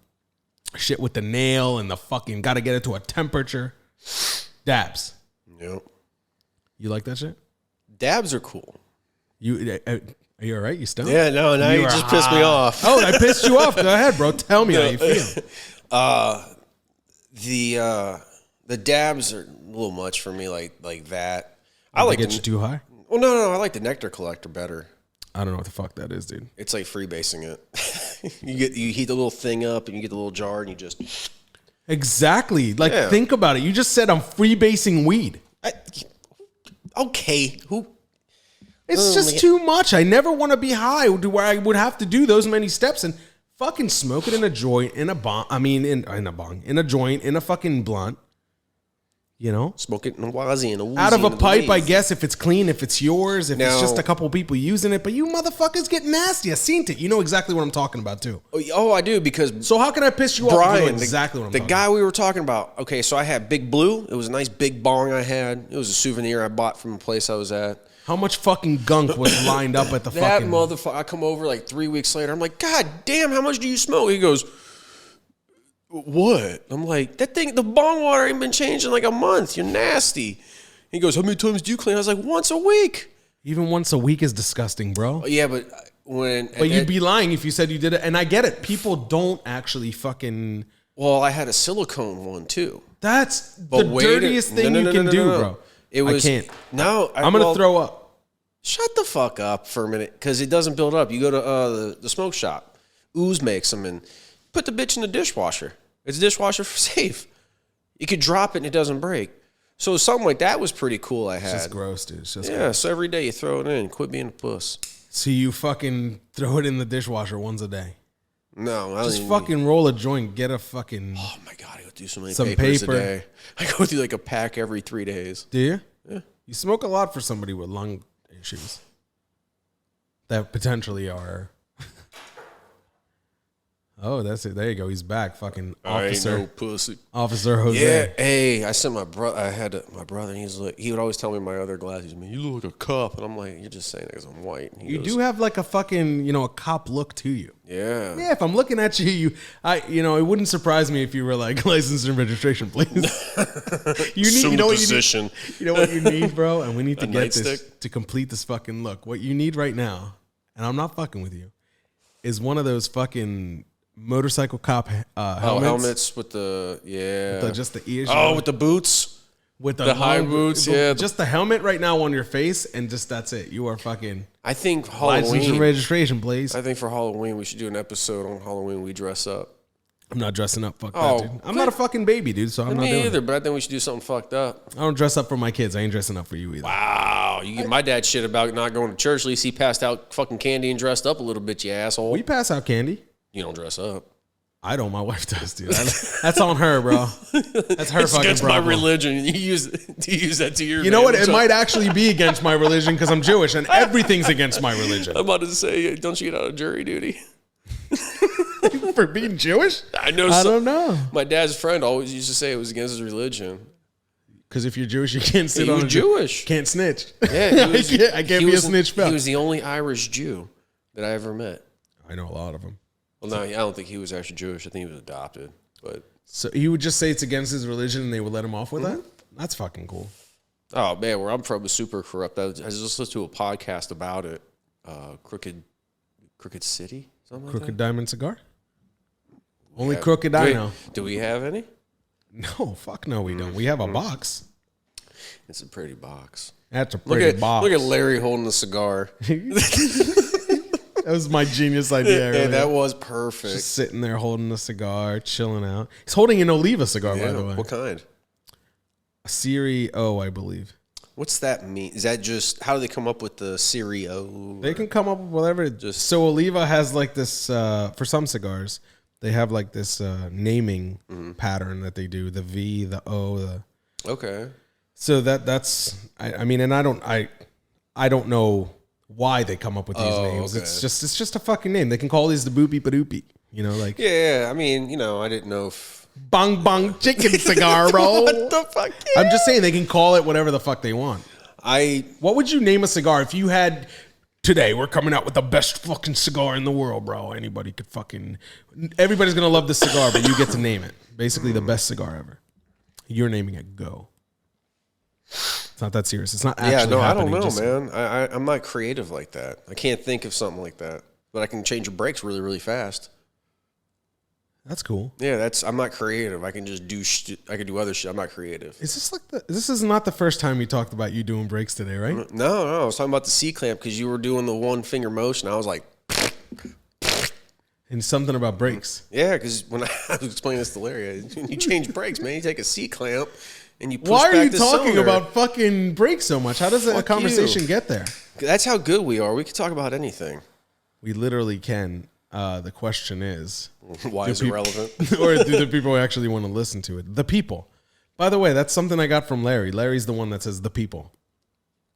shit with the nail and the fucking gotta get it to a temperature. Dabs. Yep. You like that shit? Dabs are cool. Are you all right? You stoned? Yeah, no, now you just pissed me off. Oh, I pissed you off. Go ahead, bro. Tell me how you feel. The dabs are a little much for me, like that. I like get you too high. Well, no, I like the nectar collector better. I don't know what the fuck that is, dude. It's like freebasing it. you heat the little thing up and you get the little jar and you just exactly like think about it. You just said I'm freebasing weed. Okay, who? It's just too much. I never want to be high to where I would have to do those many steps and fucking smoke it in a joint, in a bong. I mean, in a bong, in a joint, in a fucking blunt. You know, smoke it in a wazi, in a woozy, out of a pipe. I guess if it's clean, if it's yours, if it's just a couple people using it. But you motherfuckers get nasty. I seen it. You know exactly what I'm talking about too. Oh, I do because. So how can I piss you off? Brian, you know exactly what I'm talking about. The guy we were talking about. Okay, so I had Big Blue. It was a nice big bong I had. It was a souvenir I bought from a place I was at. How much fucking gunk was lined up at the that fucking... motherfucker, I come over like 3 weeks later. I'm like, God damn, how much do you smoke? He goes, what? I'm like, that thing, the bong water ain't been changed in like a month. You're nasty. He goes, how many times do you clean? I was like, once a week. Even once a week is disgusting, bro. Yeah, but when... But you'd be lying if you said you did it. And I get it. People don't actually fucking... Well, I had a silicone one too. That's the dirtiest thing you can do, bro. It was, I can't. No. I'm going to throw up. Shut the fuck up for a minute, because it doesn't build up. You go to the smoke shop. Ooze makes them, and put the bitch in the dishwasher. It's dishwasher safe. You could drop it and it doesn't break. So something like that was pretty cool. I It's had. just gross, dude. It's just Yeah. gross. So every day you throw it in. Quit being a puss. So you fucking throw it in the dishwasher once a day. No, I don't Just even fucking roll a joint. Get a fucking. Oh my god, I go through so many Some papers paper. a day. I go through like a pack every 3 days. Do you? Yeah. You smoke a lot for somebody with lung issues that potentially are. Oh, that's it. There you go. He's back. Fucking officer. I ain't no pussy. Officer Jose. Yeah, hey, I sent my brother. My brother. He's like, he would always tell me my other glasses. Man, you look like a cop, and I'm like, you're just saying that because I'm white. And he You goes, do have like a fucking, a cop look to you. Yeah. Yeah, if I'm looking at you, it wouldn't surprise me if you were like license and registration, please. You know what you need? You know what you need, bro? And we need to get this nightstick? to complete this fucking look. What you need right now, and I'm not fucking with you, is one of those fucking motorcycle cop helmets. Helmets with the Just the ears. with the boots. With the high boots, Just the helmet right now on your face, and just that's it. You are fucking I think license and Halloween. registration, please. I think for Halloween we should do an episode on Halloween. We dress up. I'm not dressing up. Fuck Oh, that, dude. I'm not a fucking baby, dude, so I'm not Me doing either, it. but I think we should do something fucked up. I don't dress up for my kids. I ain't dressing up for you either. Wow, you get my dad shit about not going to church. At least he passed out fucking candy and dressed up a little bit. You asshole. We pass out candy. You don't dress up. I don't. My wife does, dude. That's on her, bro. That's her It's fucking against my problem. religion. You use that to your. You know what? It advantage. might actually be against my religion because I'm Jewish, and everything's against my religion. I'm about to say, don't you get out of jury duty? For being Jewish? I know. I don't know. My dad's friend always used to say it was against his religion. Because if you're Jewish, you can't sit He on was a Jewish. Can't snitch. Yeah, he was, I can't be a snitch He pal. was the only Irish Jew that I ever met. I know a lot of them. Well, no, I don't think he was actually Jewish. I think he was adopted. But So he would just say it's against his religion, and they would let him off with that. That's fucking cool. oh man, where I'm from is super corrupt. I just listened to a podcast about it. Crooked City, something like Crooked that. Diamond cigar. Only Yeah. crooked I know. Do we have any? No, fuck no, we don't. We have a box. It's a pretty box. That's a Look pretty at box. look at Larry holding the cigar. That was my genius idea. Yeah, earlier. that was perfect. Just sitting there holding a cigar, chilling out. He's holding an Oliva cigar, by the way. What kind? A Serie O, I believe. What's that mean? Is that just how do they come up with the Serio? They can come up with whatever. So Oliva has like this, for some cigars, they have like this naming pattern that they do. The V, the O, Okay. So that's I mean, and I don't know why they come up with these names. okay. It's just a fucking name. They can call these the boopy badoopy. Like Yeah, I mean, I didn't know if bong bong chicken cigar, bro. what the fuck. I'm just saying they can call it whatever the fuck they want. What would you name a cigar if you had today? We're coming out with the best fucking cigar in the world, bro. Anybody could fucking. Everybody's gonna love this cigar, but you get to name it. Basically, the best cigar ever. You're naming it. Go. It's not that serious. It's not actually. Yeah, no, I don't happening, know, just- man. I'm not creative like that. I can't think of something like that. But I can change your brakes really, really fast. That's cool. Yeah, I'm not creative. I can just do I can do other shit. I'm not creative. Is this this is not the first time you talked about you doing breaks today, right? No, I was talking about the C clamp because you were doing the one finger motion. I was like, And something about breaks. yeah, because when I was explaining this to Larry, when you change brakes, man, you take a C clamp and you push Why are back you the talking cylinder. about fucking breaks so much? How does a Fuck conversation you. get there? That's how good we are. We can talk about anything. We literally can. The question is, Why is it relevant? or do the people actually want to listen to it? The people. By the way, that's something I got from Larry. Larry's the one that says the people.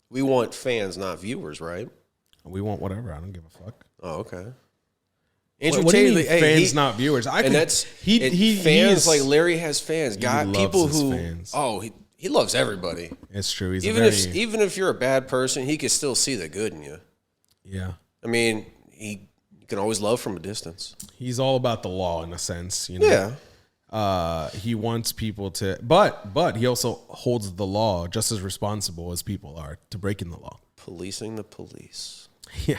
We want fans, not viewers, right? We want whatever. I don't give a fuck. Oh, okay. What do you mean fans, not viewers? Fans like Larry has fans. loves People his who fans. He loves everybody. It's true. He's Even if you're a bad person, he can still see the good in you. Yeah. I mean, you can always love from a distance. He's all about the law in a sense, Yeah. He wants people to, but he also holds the law just as responsible as people are to breaking the law. Policing the police. Yeah,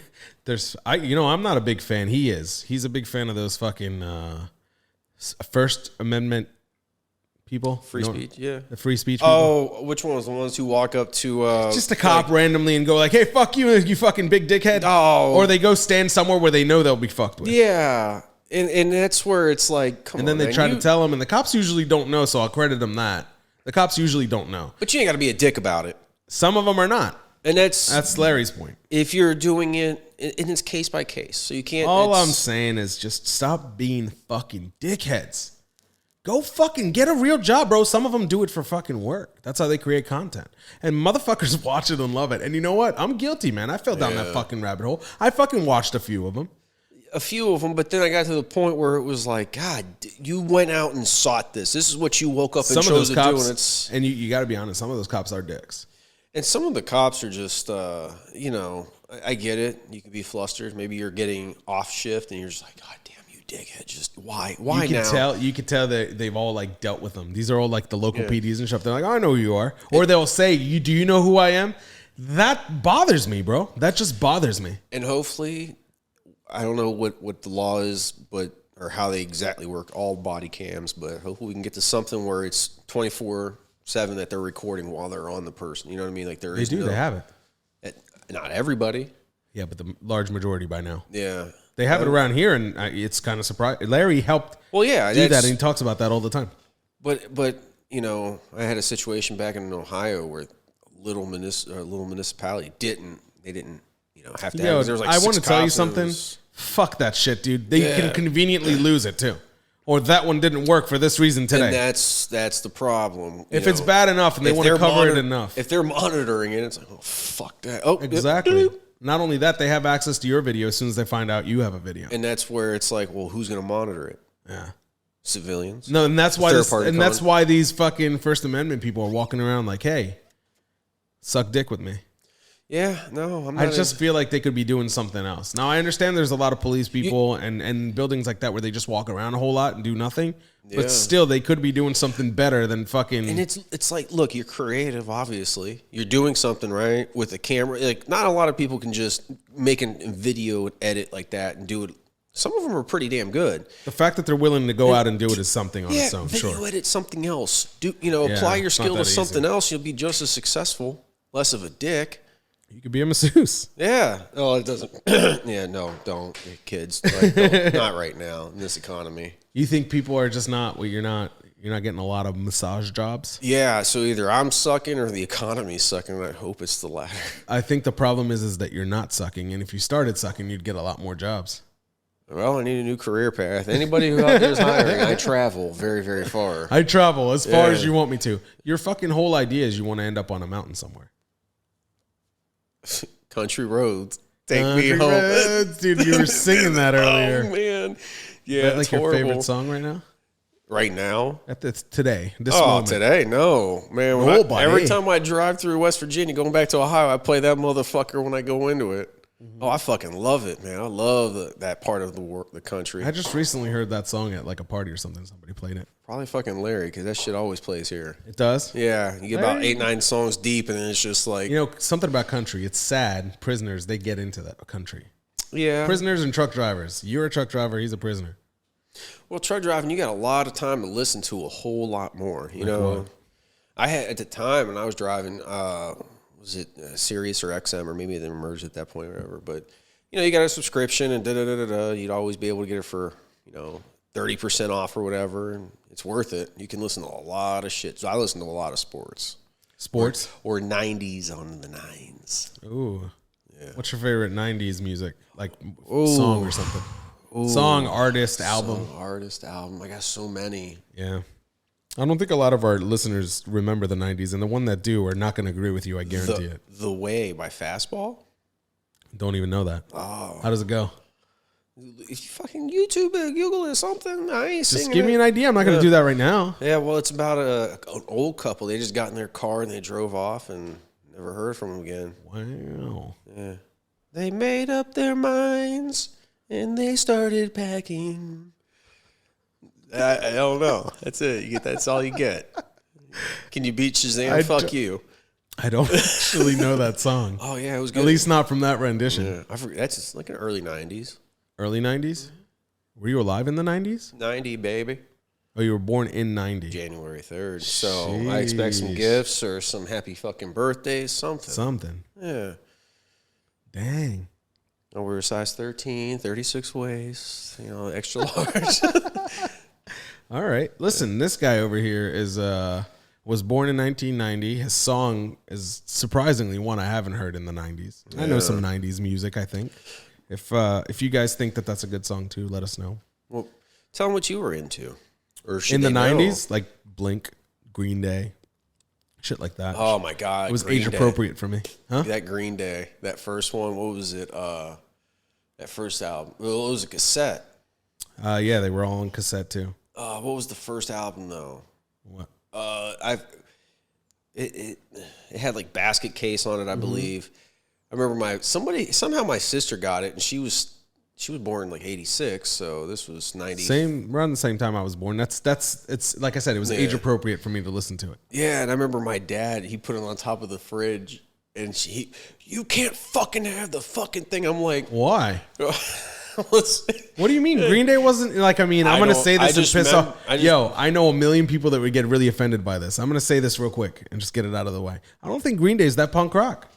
I'm not a big fan. He is. He's a big fan of those fucking First Amendment people. Free speech, yeah. The free speech people. Oh, which ones? The ones who walk up to Just a cop randomly and go like, "Hey, fuck you, you fucking big dickhead." Oh. Or they go stand somewhere where they know they'll be fucked with. Yeah. And that's where it's like, come on. And then they man, try to tell him, and the cops usually don't know, so I'll credit them that. The cops usually don't know. But you ain't got to be a dick about it. Some of them are not. And that's Larry's point. If you're doing it, and it's case by case. So you can't. All I'm saying is just stop being fucking dickheads. Go fucking get a real job, bro. Some of them do it for fucking work. That's how they create content. And motherfuckers watch it and love it. And you know what? I'm guilty, man. I fell down that fucking rabbit hole. I fucking watched a few of them. But then I got to the point where it was like, God, you went out and sought this. This is what you woke up and chose to do. And you got to be honest, some of those cops are dicks. And some of the cops are just, I get it. You could be flustered. Maybe you're getting off shift and you're just like, God damn, you dickhead. Just why now? You can tell that they've all like dealt with them. These are all like the local PDs and stuff. They're like, I know who you are. Or they'll say, do you know who I am? That bothers me, bro. That just bothers me. And hopefully, I don't know what the law is, or how they exactly work all body cams, but hopefully we can get to something where it's 24/7 that they're recording while they're on the person. You know what I mean? Like they have it. Not everybody. Yeah, but the large majority by now. Yeah. They have it around here, and it's kind of surprising. Larry helped do that, and he talks about that all the time. But I had a situation back in Ohio where a little municipality didn't have to have. There was like I want to tell you cops something. Fuck that shit, dude. They can conveniently lose it too. Or that one didn't work for this reason today. And that's the problem. If it's bad enough and they want to cover it enough. If they're monitoring it, it's like, oh, fuck that. Oh, exactly. Not only that, they have access to your video as soon as they find out you have a video. And that's where it's like, well, who's going to monitor it? Yeah. Civilians. No, and that's why that's why these fucking First Amendment people are walking around like, hey, suck dick with me. Yeah, no, I'm not. I just feel like they could be doing something else. Now, I understand there's a lot of police people and buildings like that where they just walk around a whole lot and do nothing. Yeah. But still, they could be doing something better than fucking... And it's like, look, you're creative, obviously. You're doing something, right, with a camera. Like, not a lot of people can just make a video and edit like that and do it. Some of them are pretty damn good. The fact that they're willing to go out and do it is something on its own, video edit something else. Apply your skill to something else. You'll be just as successful. Less of a dick. You could be a masseuse. Yeah. Oh, it doesn't. Yeah, no, don't. Kids. Like, not right now in this economy. You think people are just not, you're not getting a lot of massage jobs? Yeah, so either I'm sucking or the economy's sucking, and I hope it's the latter. I think the problem is that you're not sucking, and if you started sucking, you'd get a lot more jobs. Well, I need a new career path. Anybody who out there is hiring, I travel very, very far. I travel as far as you want me to. Your fucking whole idea is you want to end up on a mountain somewhere. Country roads, take me home, roads. Dude. You were singing that earlier. Oh man, yeah. Is that like your favorite song right now? Right now? Today. This moment. Today? No, man. Every time I drive through West Virginia, going back to Ohio, I play that motherfucker when I go into it. Mm-hmm. Oh, I fucking love it, man. I love that part of the country. I just recently heard that song at like a party or something. Somebody played it. Probably fucking Larry, because that shit always plays here. It does? Yeah. You get about 8-9 songs deep, and then it's just like... something about country. It's sad. Prisoners, they get into that country. Yeah. Prisoners and truck drivers. You're a truck driver. He's a prisoner. Well, truck driving, you got a lot of time to listen to a whole lot more. What? I had, at the time, when I was driving... was it Sirius or XM, or maybe they merged at that point or whatever. But, you got a subscription and da-da-da-da-da. You'd always be able to get it for, 30% off or whatever. And it's worth it. You can listen to a lot of shit. So I listen to a lot of sports. Sports? Or 90s on the 9s. Ooh. Yeah. What's your favorite 90s music? Like song or something? Ooh. Song, artist, album? Artist, album. I got so many. Yeah. I don't think a lot of our listeners remember the 90s, and the one that do are not going to agree with you, I guarantee it. The Way by Fastball? Don't even know that. Oh. How does it go? If you fucking YouTube it, Google it, something, I ain't singing. Just give me an idea. I'm not going to do that right now. Yeah, well, it's about an old couple. They just got in their car and they drove off and never heard from them again. Wow. Yeah. They made up their minds and they started packing. I don't know. That's it. That's all you get. Can you beat Shazam? Fuck you. I don't actually know that song. Oh yeah, it was good. At least not from that rendition. Yeah, I forget. That's just like an early 90s. Early 90s? Were you alive in the 90s? 90, baby. Oh, you were born in 90. January 3rd. So I expect some gifts or some happy fucking birthdays, something. Something. Yeah. Dang. Oh, we were size 13, 36 waist, extra large. All right. Listen, this guy over here is, was born in 1990. His song is surprisingly one I haven't heard in the 90s. Yeah. I know some 90s music, I think. If you guys think that that's a good song too, let us know. Well, tell them what you were into. Or in the 90s, like Blink, Green Day, shit like that. Oh my God. It was age appropriate for me. Huh? That Green Day, that first one, what was it? That first album. Well, it was a cassette. Yeah, they were all on cassette too. What was the first album though? What? It had like basket case on it, I believe. I remember somehow my sister got it, and she was born like 86, so this was 90. Around the same time I was born. It's like I said, it was age appropriate for me to listen to it. Yeah, and I remember my dad, he put it on top of the fridge, and you can't fucking have the fucking thing. I'm like, why? What do you mean? Green Day wasn't like, I'm going to say this and piss off. I know a million people that would get really offended by this. I'm going to say this real quick and just get it out of the way. I don't think Green Day is that punk rock.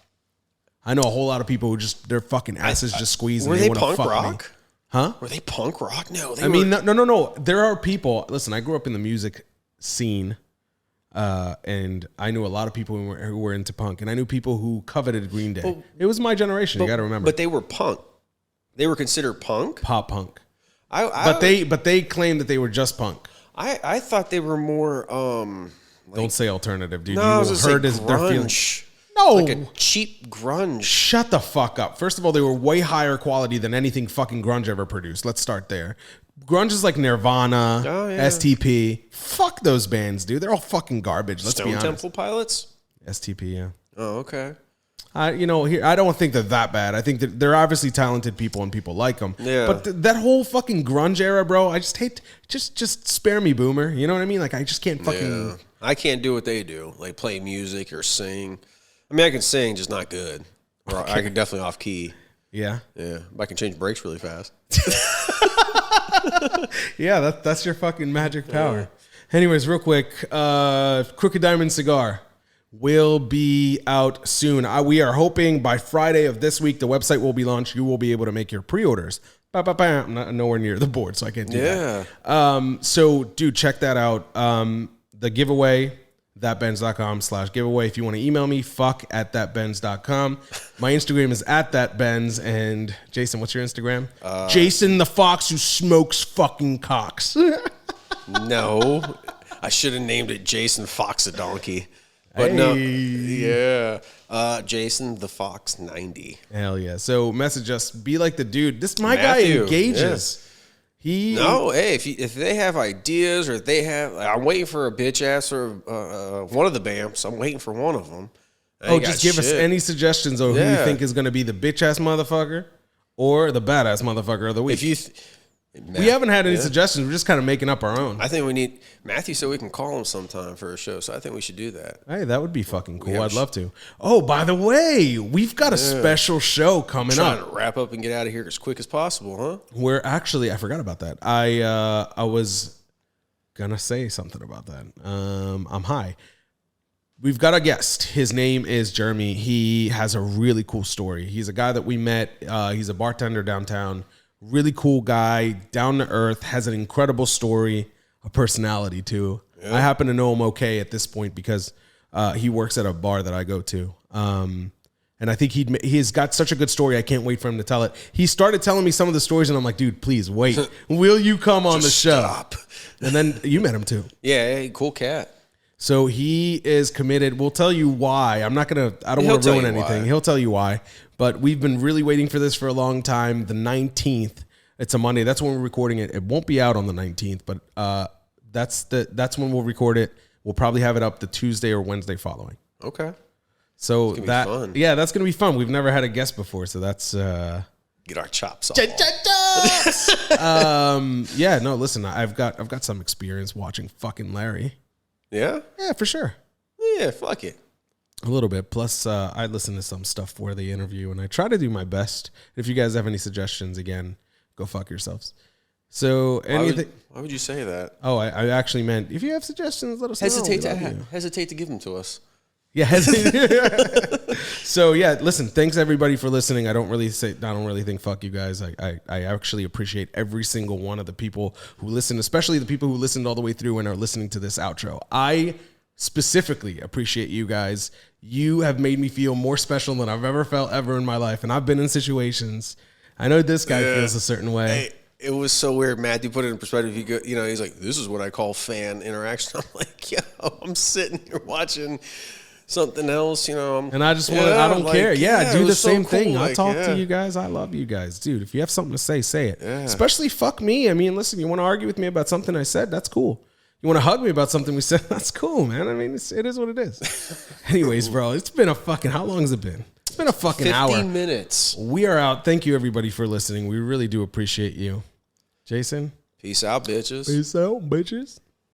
I know a whole lot of people who their fucking asses just squeeze. Were and they want to punk fuck rock? Me. Huh? Were they punk rock? No. No. There are people. Listen, I grew up in the music scene, and I knew a lot of people who were into punk, and I knew people who coveted Green Day. It was my generation. You got to remember. But they were punk. They were considered punk. Pop punk. But they claimed that they were just punk. I thought they were more. Don't say alternative, dude. No, you I was heard say grunge. No. Like a cheap grunge. Shut the fuck up. First of all, they were way higher quality than anything fucking grunge ever produced. Let's start there. Grunge is like Nirvana, STP. Fuck those bands, dude. They're all fucking garbage. Let's be honest. Stone Temple Pilots? STP, yeah. Oh, okay. I don't think they're that bad. I think that they're obviously talented people and people like them. Yeah. But that whole fucking grunge era, bro, I just hate. Just spare me, boomer. You know what I mean? Like I just can't fucking. Yeah. I can't do what they do, like play music or sing. I mean, I can sing, just not good. Or I can definitely off key. Yeah. Yeah. But I can change brakes really fast. Yeah, that's your fucking magic power. Yeah. Anyways, real quick, Crooked Diamond Cigar will be out soon. We are hoping by Friday of this week, the website will be launched. You will be able to make your pre-orders. I'm not nowhere near the board, so I can't do that. So, dude, check that out. The giveaway, thatbenz.com/giveaway. If you want to email me, fuck@thatbenz.com. My Instagram is @thatbenz. And Jason, what's your Instagram? Jason the Fox who smokes fucking cocks. No, I should have named it Jason Fox a Donkey. But no, yeah. Jason the Fox 90. Hell yeah. So message us. Be like the dude. My guy engages. Yeah. Hey, if they have ideas or if they have, I'm waiting for a bitch ass or one of the BAMs. I'm waiting for one of them. Just give us any suggestions of who you think is going to be the bitch ass motherfucker or the badass motherfucker of the week. We haven't had any suggestions. We're just kind of making up our own. I think we need Matthew said we can call him sometime for a show, so I think we should do that. Hey, that would be fucking cool. I'd love to. Oh, by the way, we've got a special show coming up. Trying to wrap up and get out of here as quick as possible, huh? We're actually, I forgot about that. I was gonna say something about that. I'm high. We've got a guest. His name is Jeremy. He has a really cool story. He's a guy that we met. He's a bartender downtown. Really cool guy, down to earth, has an incredible story, a personality too. Yeah. I happen to know him okay at this point because he works at a bar that I go to. And I think he's got such a good story. I can't wait for him to tell it. He started telling me some of the stories, and I'm like, dude, please wait. Will you come on the show? Stop. And then you met him too. Yeah, hey, cool cat. So he is committed. We'll tell you why. I don't want to ruin anything. He'll tell you why. But we've been really waiting for this for a long time. The 19th, it's a Monday. That's when we're recording it. It won't be out on the 19th, but that's when we'll record it. We'll probably have it up the Tuesday or Wednesday following. Okay. So that's going to be fun. We've never had a guest before, so that's get our chops off. Listen, I've got some experience watching fucking Larry. Yeah? Yeah, for sure. Yeah, fuck it. A little bit. Plus, I listen to some stuff where they interview, and I try to do my best. If you guys have any suggestions, again, go fuck yourselves. So, anything? Why would you say that? Oh, I actually meant if you have suggestions, let us know. Hesitate to give them to us. Yeah. So yeah, listen. Thanks everybody for listening. I don't really think fuck you guys. I actually appreciate every single one of the people who listen, especially the people who listened all the way through and are listening to this outro. I specifically appreciate you guys. You have made me feel more special than I've ever felt ever in my life. And I've been in situations. I know this guy feels a certain way. Hey, it was so weird. Matthew put it in perspective. He's like, this is what I call fan interaction. I'm like, yo, I'm sitting here watching something else, And I just want to, I don't care. Yeah, do the same thing. I talk to you guys. I love you guys. Dude, if you have something to say it. Yeah. Especially fuck me. I mean, listen, you want to argue with me about something I said? That's cool. You want to hug me about something we said? That's cool, man. I mean, it is what it is. Anyways, bro, it's been a fucking, how long has it been? It's been a fucking 15 hour. 15 minutes. We are out. Thank you, everybody, for listening. We really do appreciate you. Jason? Peace out, bitches. Peace out, bitches.